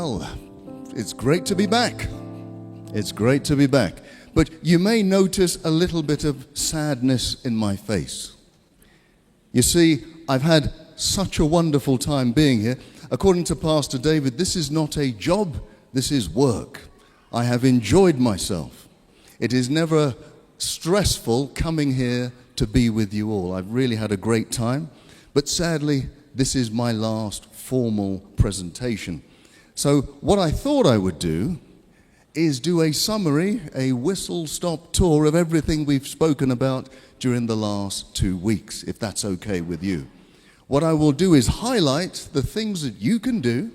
Well, it's great to be back. It's great to be back. But you may notice a little bit of sadness in my face. You see, I've had such a wonderful time being here. According to Pastor David, this is not a job, this is work. I have enjoyed myself. It is never stressful coming here to be with you all. I've really had a great time. But sadly, this is my last formal presentation. So what I thought I would do is do a summary, a whistle-stop tour of everything we've spoken about during the last 2 weeks, if that's okay with you. What I will do is highlight the things that you can do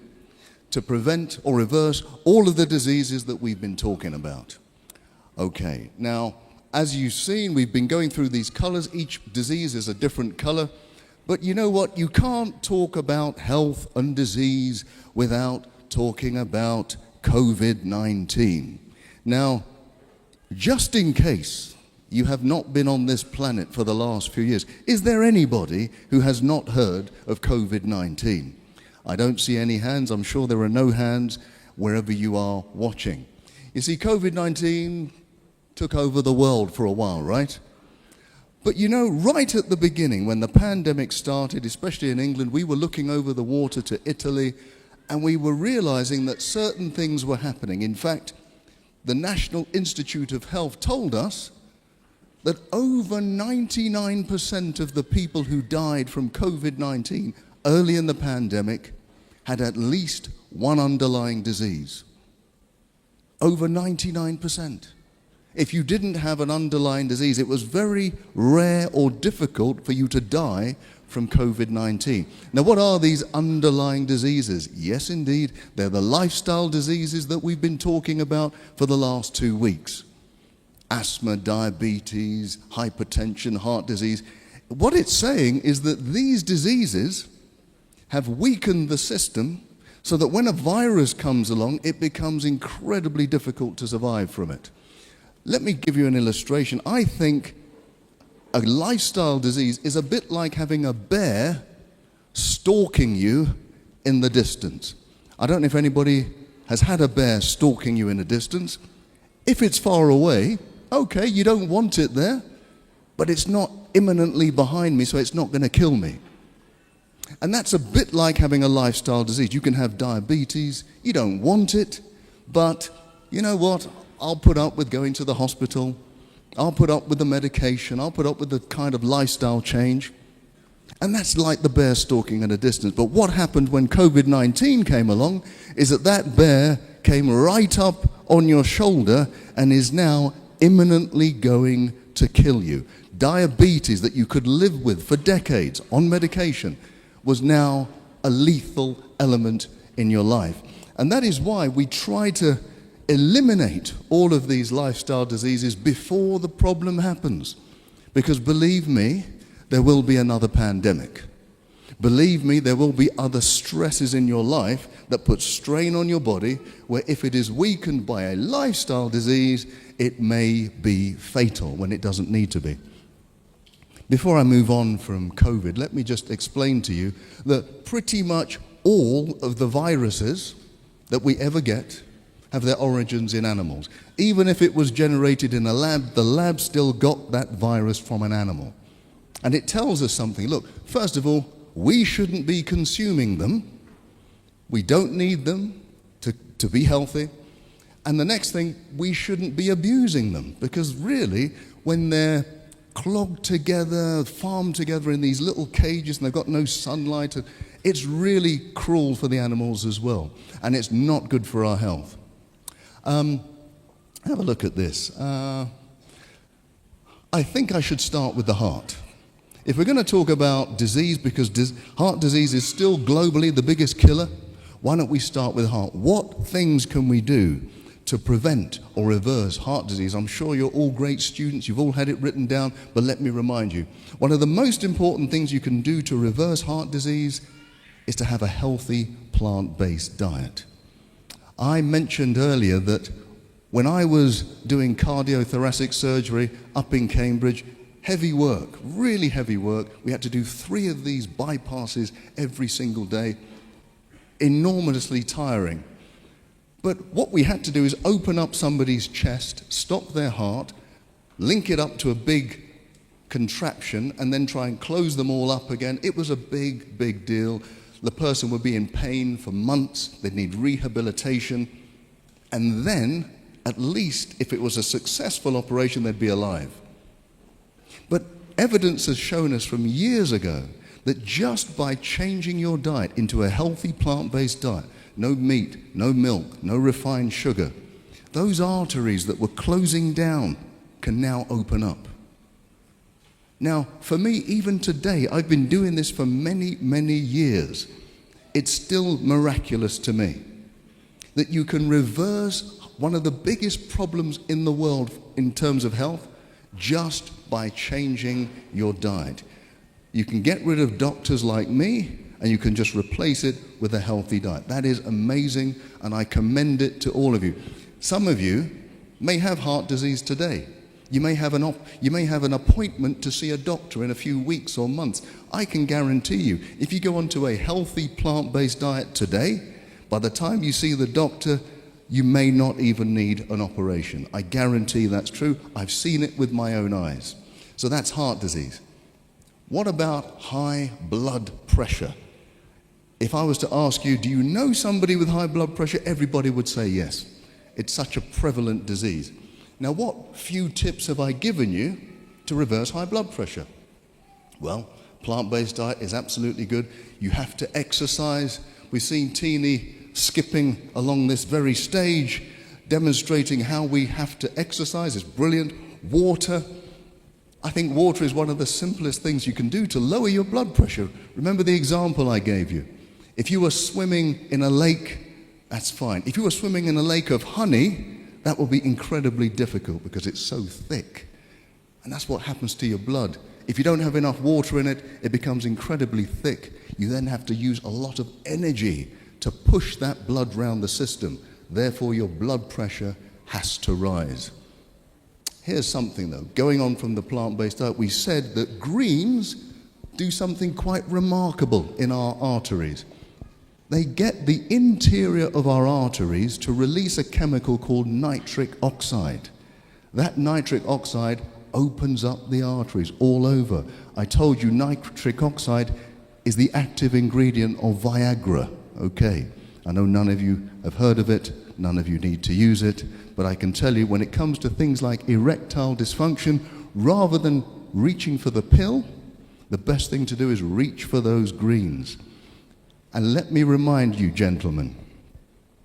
to prevent or reverse all of the diseases that we've been talking about. Okay, now, as you've seen, we've been going through these colors. Each disease is a different color. But you know what? You can't talk about health and disease without talking about COVID-19. Now, just in case you have not been on this planet for the last few years, is there anybody who has not heard of COVID-19? I don't see any hands. I'm sure there are no hands wherever you are watching. You see, COVID-19 took over the world for a while, right? But you know, right at the beginning, when the pandemic started, especially in England, we were looking over the water to Italy, and we were realizing that certain things were happening. In fact, the National Institute of Health told us that over 99% of the people who died from COVID-19 early in the pandemic had at least one underlying disease. Over 99%. If you didn't have an underlying disease, it was very rare or difficult for you to die from COVID-19. Now, what are these underlying diseases? Yes, indeed, they're the lifestyle diseases that we've been talking about for the last 2 weeks. Asthma, diabetes, hypertension, heart disease. What it's saying is that these diseases have weakened the system so that when a virus comes along, it becomes incredibly difficult to survive from it. Let me give you an illustration. I think a lifestyle disease is a bit like having a bear stalking you in the distance. I don't know if anybody has had a bear stalking you in the distance. If it's far away, okay, you don't want it there, but it's not imminently behind me, so it's not going to kill me. And that's a bit like having a lifestyle disease. You can have diabetes, you don't want it, but you know what? I'll put up with going to the hospital. I'll put up with the medication. I'll put up with the kind of lifestyle change. And that's like the bear stalking at a distance. But what happened when COVID-19 came along is that bear came right up on your shoulder and is now imminently going to kill you. Diabetes that you could live with for decades on medication was now a lethal element in your life. And that is why we try to eliminate all of these lifestyle diseases before the problem happens. Because believe me, there will be another pandemic. Believe me, there will be other stresses in your life that put strain on your body, where if it is weakened by a lifestyle disease, it may be fatal when it doesn't need to be. Before I move on from COVID, let me just explain to you that pretty much all of the viruses that we ever get have their origins in animals. Even if it was generated in a lab, the lab still got that virus from an animal. And it tells us something. Look, first of all, we shouldn't be consuming them. We don't need them to be healthy. And the next thing, we shouldn't be abusing them, because really, when they're clogged together, farmed together in these little cages and they've got no sunlight, it's really cruel for the animals as well. And it's not good for our health. Have a look at this. I think I should start with the heart. If we're going to talk about disease, because heart disease is still globally the biggest killer, why don't we start with heart? What things can we do to prevent or reverse heart disease? I'm sure you're all great students, you've all had it written down, but let me remind you. One of the most important things you can do to reverse heart disease is to have a healthy plant-based diet. I mentioned earlier that when I was doing cardiothoracic surgery up in Cambridge, heavy work, really heavy work. We had to do 3 of these bypasses every single day. Enormously tiring. But what we had to do is open up somebody's chest, stop their heart, link it up to a big contraption, and then try and close them all up again. It was a big, big deal. The person would be in pain for months. They'd need rehabilitation. And then, at least, if it was a successful operation, they'd be alive. But evidence has shown us from years ago that just by changing your diet into a healthy plant-based diet, no meat, no milk, no refined sugar, those arteries that were closing down can now open up. Now, for me, even today, I've been doing this for many, many years. It's still miraculous to me that you can reverse one of the biggest problems in the world in terms of health just by changing your diet. You can get rid of doctors like me, and you can just replace it with a healthy diet. That is amazing, and I commend it to all of you. Some of you may have heart disease today. You may have an appointment to see a doctor in a few weeks or months. I can guarantee you, if you go onto a healthy plant-based diet today, by the time you see the doctor, you may not even need an operation. I guarantee that's true. I've seen it with my own eyes. So that's heart disease. What about high blood pressure? If I was to ask you, do you know somebody with high blood pressure? Everybody would say yes. It's such a prevalent disease. Now, what few tips have I given you to reverse high blood pressure? Well, plant-based diet is absolutely good. You have to exercise. We've seen Teeny skipping along this very stage, demonstrating how we have to exercise. It's brilliant. Water. I think water is one of the simplest things you can do to lower your blood pressure. Remember the example I gave you. If you were swimming in a lake, that's fine. If you were swimming in a lake of honey, that will be incredibly difficult because it's so thick. And that's what happens to your blood. If you don't have enough water in it, it becomes incredibly thick. You then have to use a lot of energy to push that blood round the system. Therefore, your blood pressure has to rise. Here's something though, going on from the plant-based diet, we said that greens do something quite remarkable in our arteries. They get the interior of our arteries to release a chemical called nitric oxide. That nitric oxide opens up the arteries all over. I told you nitric oxide is the active ingredient of Viagra. Okay, I know none of you have heard of it, none of you need to use it, but I can tell you when it comes to things like erectile dysfunction, rather than reaching for the pill, the best thing to do is reach for those greens. And let me remind you, gentlemen,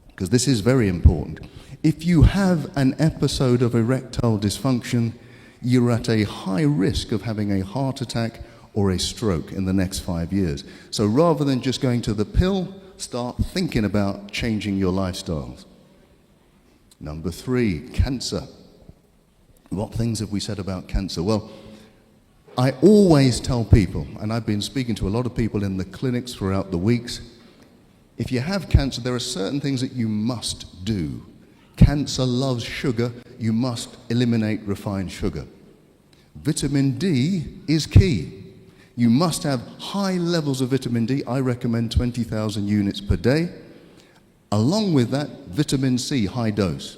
because this is very important, if you have an episode of erectile dysfunction, you're at a high risk of having a heart attack or a stroke in the next 5 years. So rather than just going to the pill, start thinking about changing your lifestyles. Number 3, cancer. What things have we said about cancer? Well, I always tell people, and I've been speaking to a lot of people in the clinics throughout the weeks, if you have cancer, there are certain things that you must do. Cancer loves sugar. You must eliminate refined sugar. Vitamin D is key. You must have high levels of vitamin D. I recommend 20,000 units per day. Along with that, vitamin C, high dose.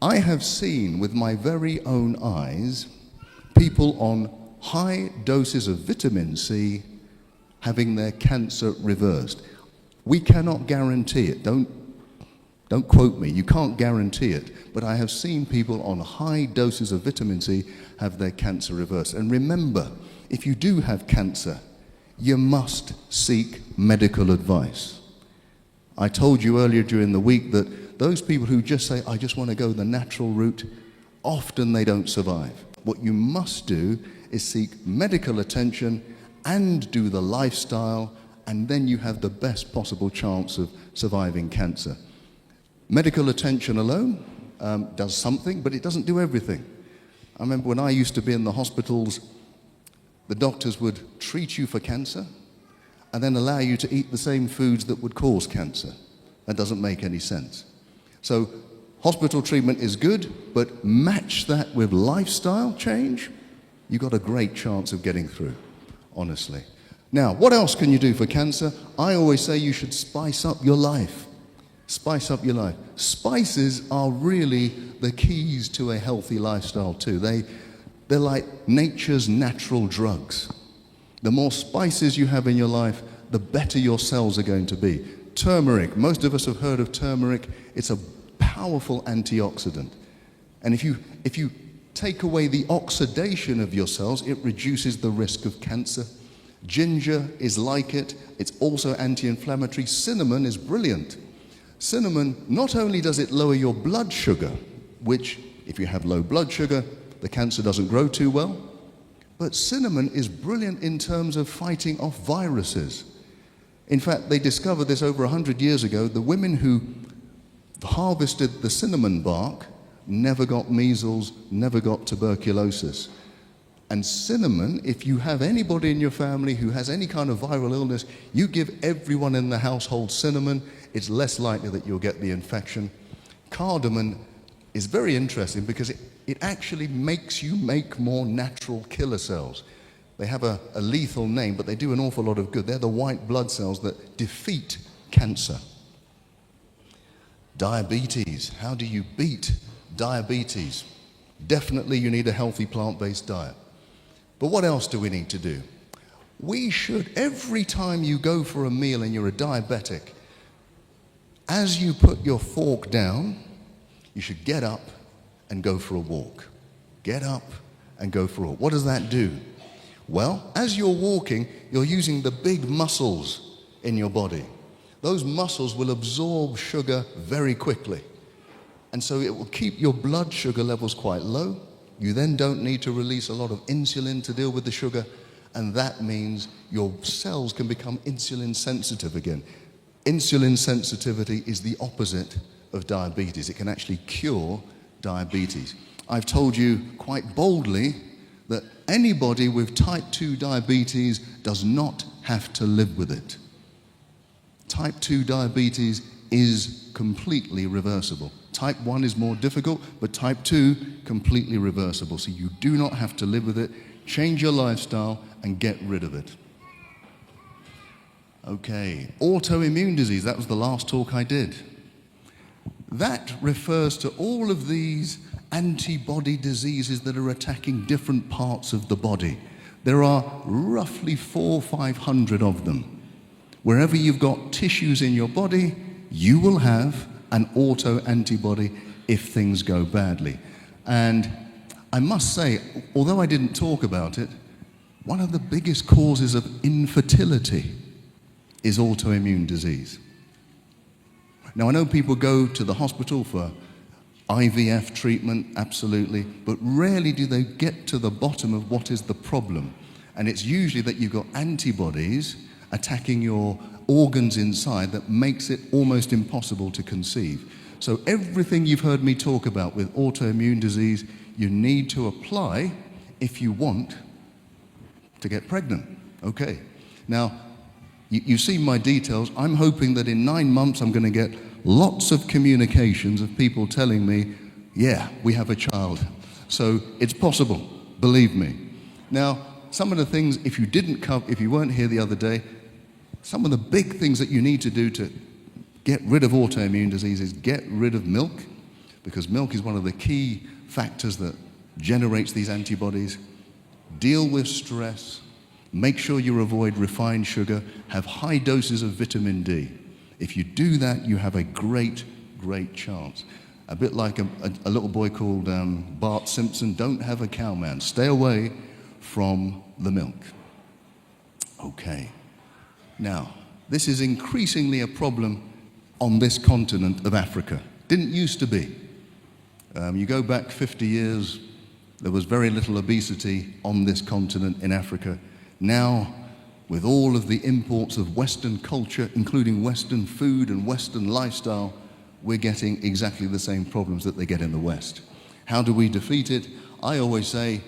I have seen with my very own eyes people on high doses of vitamin C having their cancer reversed. We cannot guarantee it. Don't quote me. You can't guarantee it. But I have seen people on high doses of vitamin C have their cancer reversed. And remember, if you do have cancer, you must seek medical advice. I told you earlier during the week that those people who just say, I just want to go the natural route, often they don't survive. What you must do is seek medical attention and do the lifestyle, and then you have the best possible chance of surviving cancer. Medical attention alone does something, but it doesn't do everything. I remember when I used to be in the hospitals, the doctors would treat you for cancer and then allow you to eat the same foods that would cause cancer. That doesn't make any sense. So hospital treatment is good, but match that with lifestyle change, you've got a great chance of getting through, honestly. Now, what else can you do for cancer? I always say you should spice up your life. Spice up your life. Spices are really the keys to a healthy lifestyle too. They're like nature's natural drugs. The more spices you have in your life, the better your cells are going to be. Turmeric, most of us have heard of turmeric. It's a powerful antioxidant. And if you take away the oxidation of your cells, it reduces the risk of cancer. Ginger is like it. It's also anti-inflammatory. Cinnamon is brilliant. Cinnamon, not only does it lower your blood sugar, which if you have low blood sugar, the cancer doesn't grow too well, but cinnamon is brilliant in terms of fighting off viruses. In fact, they discovered this over 100 years ago. The women who harvested the cinnamon bark never got measles, never got tuberculosis. And cinnamon, if you have anybody in your family who has any kind of viral illness, you give everyone in the household cinnamon, it's less likely that you'll get the infection. Cardamom is very interesting because it actually makes you make more natural killer cells. They have a lethal name, but they do an awful lot of good. They're the white blood cells that defeat cancer. Diabetes. How do you beat diabetes? Definitely you need a healthy plant-based diet. But what else do we need to do? We should, every time you go for a meal and you're a diabetic, as you put your fork down, you should get up and go for a walk. Get up and go for a walk. What does that do? Well, as you're walking, you're using the big muscles in your body. Those muscles will absorb sugar very quickly. And so it will keep your blood sugar levels quite low. You then don't need to release a lot of insulin to deal with the sugar, and that means your cells can become insulin sensitive again. Insulin sensitivity is the opposite of diabetes. It can actually cure diabetes. I've told you quite boldly that anybody with type 2 diabetes does not have to live with it. Type 2 diabetes is completely reversible. Type 1 is more difficult, but type 2, completely reversible. So you do not have to live with it. Change your lifestyle and get rid of it. Okay, autoimmune disease, that was the last talk I did. That refers to all of these antibody diseases that are attacking different parts of the body. There are roughly 400 or 500 of them. Wherever you've got tissues in your body, you will have an auto-antibody if things go badly. And I must say, although I didn't talk about it, one of the biggest causes of infertility is autoimmune disease. Now, I know people go to the hospital for IVF treatment, absolutely, but rarely do they get to the bottom of what is the problem. And it's usually that you've got antibodies attacking your organs inside that makes it almost impossible to conceive. So everything you've heard me talk about with autoimmune disease, you need to apply if you want to get pregnant. Okay. Now, you see my details. I'm hoping that in 9 months I'm going to get lots of communications of people telling me, yeah, we have a child. So it's possible, believe me. Now, some of the things, if you weren't here the other day, some of the big things that you need to do to get rid of autoimmune disease is get rid of milk, because milk is one of the key factors that generates these antibodies. Deal with stress. Make sure you avoid refined sugar. Have high doses of vitamin D. If you do that, you have a great, great chance. A bit like a little boy called Bart Simpson, don't have a cow man. Stay away from the milk. Okay. Now, this is increasingly a problem on this continent of Africa. Didn't used to be. You go back 50 years, there was very little obesity on this continent in Africa. Now, with all of the imports of Western culture, including Western food and Western lifestyle, we're getting exactly the same problems that they get in the West. How do we defeat it? I always say,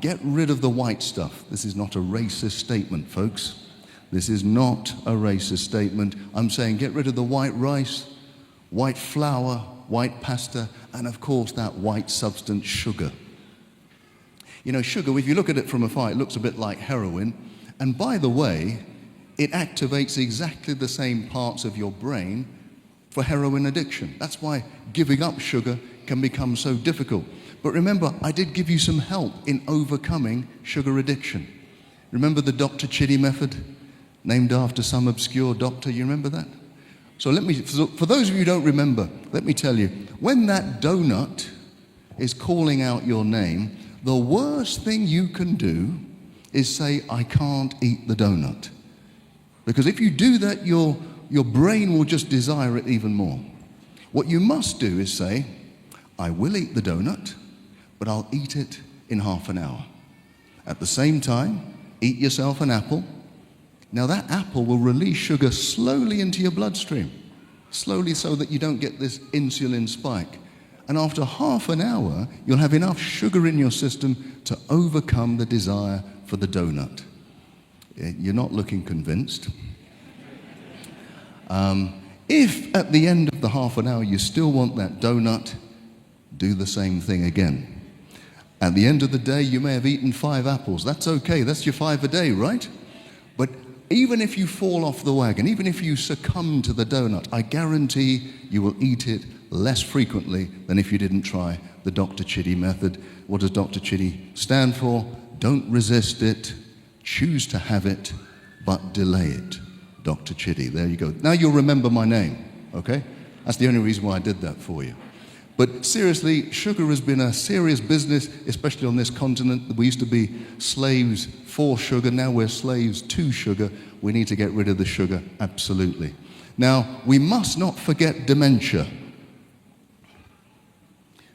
get rid of the white stuff. This is not a racist statement, folks. This is not a racist statement. I'm saying get rid of the white rice, white flour, white pasta, and of course that white substance, sugar. You know, sugar, if you look at it from afar, it looks a bit like heroin. And by the way, it activates exactly the same parts of your brain for heroin addiction. That's why giving up sugar can become so difficult. But remember, I did give you some help in overcoming sugar addiction. Remember the Dr. Chitty method, named after some obscure doctor? You remember that? So for those of you who don't remember, let me tell you, when that donut is calling out your name, the worst thing you can do is say, I can't eat the donut. Because if you do that, your brain will just desire it even more. What you must do is say, I will eat the donut, but I'll eat it in half an hour. At the same time, eat yourself an apple. Now that apple will release sugar slowly into your bloodstream, slowly so that you don't get this insulin spike. And after half an hour, you'll have enough sugar in your system to overcome the desire for the donut. You're not looking convinced. If at the end of the half an hour you still want that donut, do the same thing again. At the end of the day, you may have eaten 5 apples. That's okay. That's your 5 a day, right? But even if you fall off the wagon, even if you succumb to the donut, I guarantee you will eat it less frequently than if you didn't try the Dr. Chitty method. What does Dr. Chitty stand for? Don't resist it, choose to have it, but delay it. Dr. Chitty, there you go. Now you'll remember my name, okay? That's the only reason why I did that for you. But seriously, sugar has been a serious business, especially on this continent. We used to be slaves for sugar, now we're slaves to sugar. We need to get rid of the sugar, absolutely. Now, we must not forget dementia.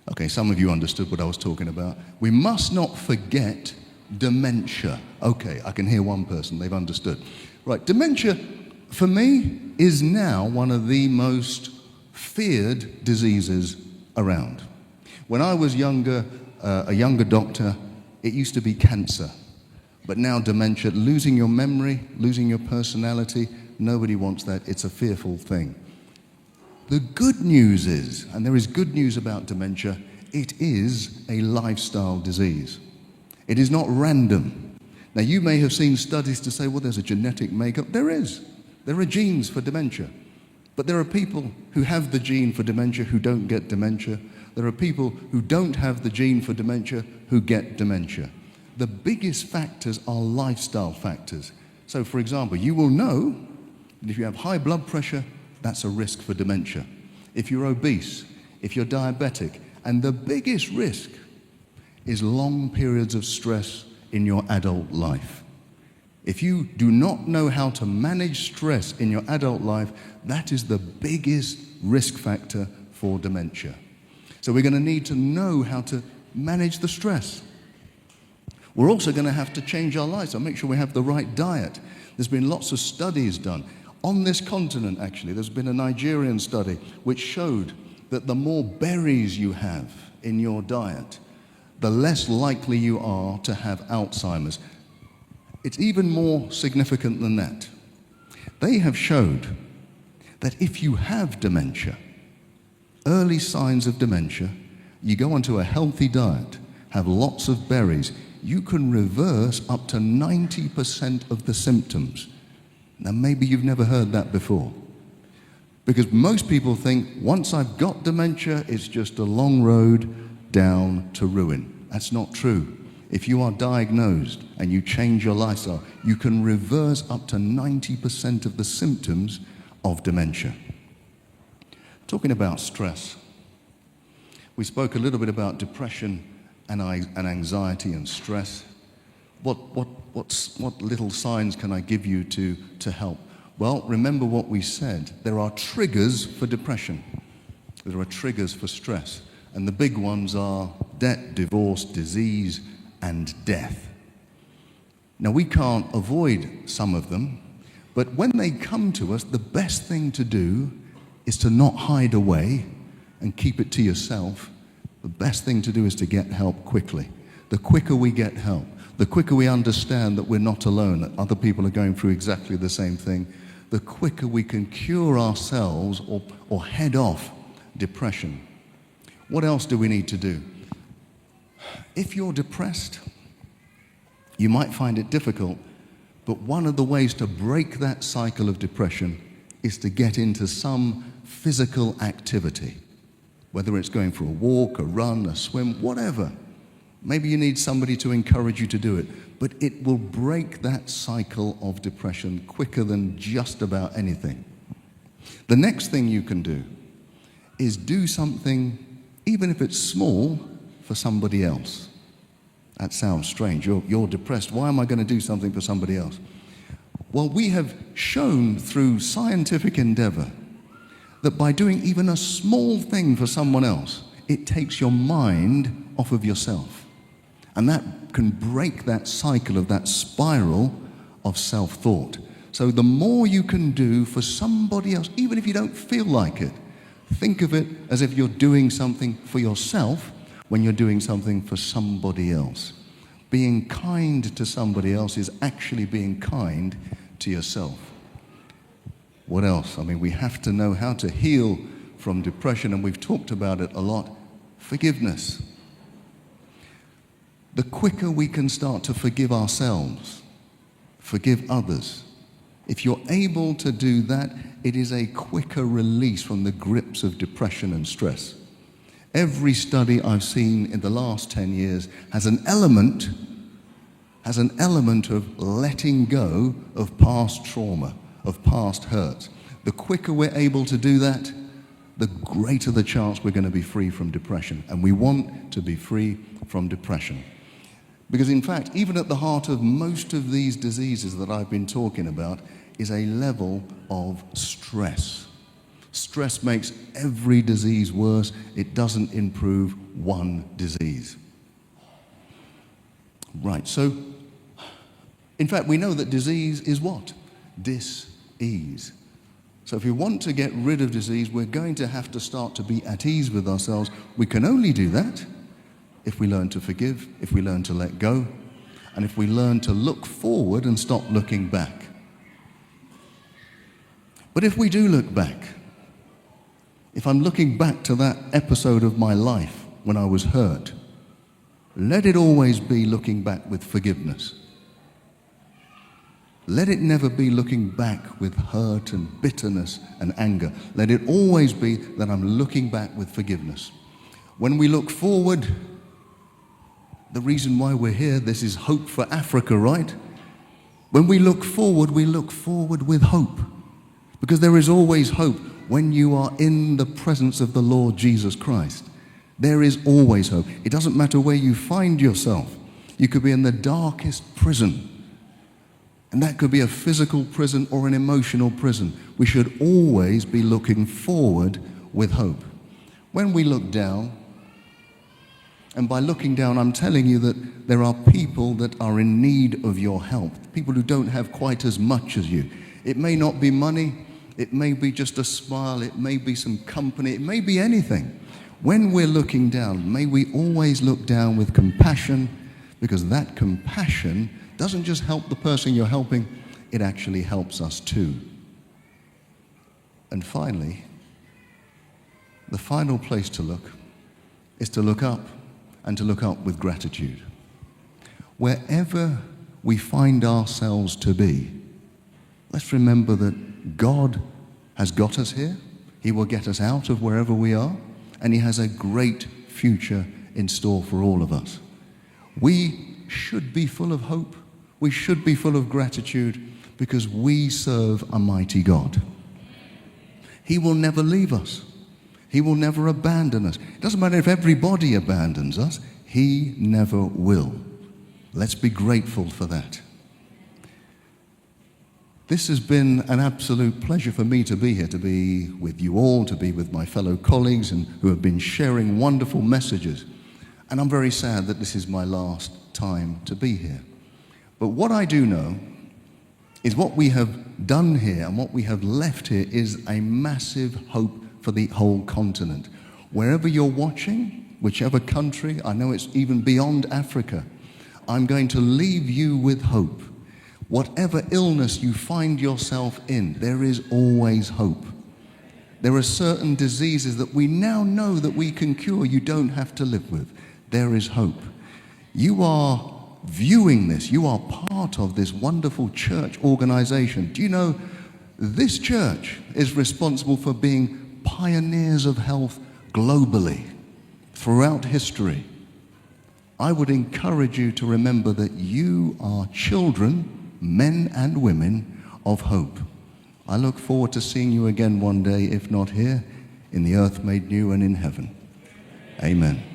Okay, some of you understood what I was talking about. We must not forget dementia. Okay, I can hear one person, they've understood. Right, dementia, for me, is now one of the most feared diseases around. When I was younger, a younger doctor, it used to be cancer. But now dementia, losing your memory, losing your personality, nobody wants that. It's a fearful thing. The good news is, and there is good news about dementia, it is a lifestyle disease. It is not random. Now you may have seen studies to say, well, there's a genetic makeup. There is. There are genes for dementia. But there are people who have the gene for dementia who don't get dementia. There are people who don't have the gene for dementia who get dementia. The biggest factors are lifestyle factors. So for example, you will know that if you have high blood pressure, that's a risk for dementia. If you're obese, if you're diabetic, and the biggest risk is long periods of stress in your adult life. If you do not know how to manage stress in your adult life, that is the biggest risk factor for dementia. So we're going to need to know how to manage the stress. We're also going to have to change our lives, so make sure we have the right diet. There's been lots of studies done. On this continent, actually, there's been a Nigerian study which showed that the more berries you have in your diet, the less likely you are to have Alzheimer's. It's even more significant than that. They have showed that if you have dementia, early signs of dementia, you go onto a healthy diet, have lots of berries, you can reverse up to 90% of the symptoms. Now maybe you've never heard that before. Because most people think, once I've got dementia, it's just a long road down to ruin. That's not true. If you are diagnosed and you change your lifestyle, you can reverse up to 90% of the symptoms of dementia. Talking about stress, we spoke a little bit about depression and anxiety and stress. What little signs can I give you to help? Well, remember what we said. There are triggers for depression. There are triggers for stress. And the big ones are debt, divorce, disease, and death. Now, we can't avoid some of them, but when they come to us, the best thing to do is to not hide away and keep it to yourself. The best thing to do is to get help quickly. The quicker we get help, the quicker we understand that we're not alone, that other people are going through exactly the same thing, the quicker we can cure ourselves or head off depression. What else do we need to do? If you're depressed, you might find it difficult, but one of the ways to break that cycle of depression is to get into some physical activity, whether it's going for a walk, a run, a swim, whatever. Maybe you need somebody to encourage you to do it, but it will break that cycle of depression quicker than just about anything. The next thing you can do is do something, even if it's small, for somebody else. That sounds strange. You're depressed. Why am I going to do something for somebody else? Well, we have shown through scientific endeavor that by doing even a small thing for someone else, it takes your mind off of yourself. And that can break that cycle of that spiral of self-thought. So the more you can do for somebody else, even if you don't feel like it, think of it as if you're doing something for yourself when you're doing something for somebody else. Being kind to somebody else is actually being kind to yourself. What else? I mean, we have to know how to heal from depression, and we've talked about it a lot. Forgiveness. The quicker we can start to forgive ourselves, forgive others, if you're able to do that, it is a quicker release from the grips of depression and stress. Every study I've seen in the last 10 years has an element of letting go of past trauma, of past hurt. The quicker we're able to do that, the greater the chance we're going to be free from depression. And we want to be free from depression. Because in fact, even at the heart of most of these diseases that I've been talking about is a level of stress. Stress makes every disease worse. It doesn't improve one disease. Right, so in fact, we know that disease is what? Dis-ease. So if we want to get rid of disease, we're going to have to start to be at ease with ourselves. We can only do that if we learn to forgive, if we learn to let go, and if we learn to look forward and stop looking back. But if we do look back, if I'm looking back to that episode of my life when I was hurt, let it always be looking back with forgiveness. Let it never be looking back with hurt and bitterness and anger. Let it always be that I'm looking back with forgiveness. When we look forward, the reason why we're here, this is Hope for Africa, right? When we look forward with hope. Because there is always hope when you are in the presence of the Lord Jesus Christ. There is always hope. It doesn't matter where you find yourself. You could be in the darkest prison. And that could be a physical prison or an emotional prison. We should always be looking forward with hope. When we look down, and by looking down, I'm telling you that there are people that are in need of your help, people who don't have quite as much as you. It may not be money, it may be just a smile, it may be some company, it may be anything. When we're looking down, may we always look down with compassion, because that compassion doesn't just help the person you're helping, it actually helps us too. And finally, the final place to look is to look up, and to look up with gratitude. Wherever we find ourselves to be, let's remember that God has got us here. He will get us out of wherever we are, and He has a great future in store for all of us. We should be full of hope. We should be full of gratitude, because we serve a mighty God. He will never leave us. He will never abandon us. It doesn't matter if everybody abandons us. He never will. Let's be grateful for that. This has been an absolute pleasure for me to be here, to be with you all, to be with my fellow colleagues and who have been sharing wonderful messages. And I'm very sad that this is my last time to be here. But what I do know is what we have done here and what we have left here is a massive hope for the whole continent. Wherever you're watching, whichever country, I know it's even beyond Africa, I'm going to leave you with hope. Whatever illness you find yourself in, there is always hope. There are certain diseases that we now know that we can cure, you don't have to live with. There is hope. You are viewing this, you are part of this wonderful church organization. Do you know this church is responsible for being pioneers of health globally throughout history. I would encourage you to remember that you are children, men and women, of hope. I look forward to seeing you again one day, if not here, in the earth made new and in heaven. Amen.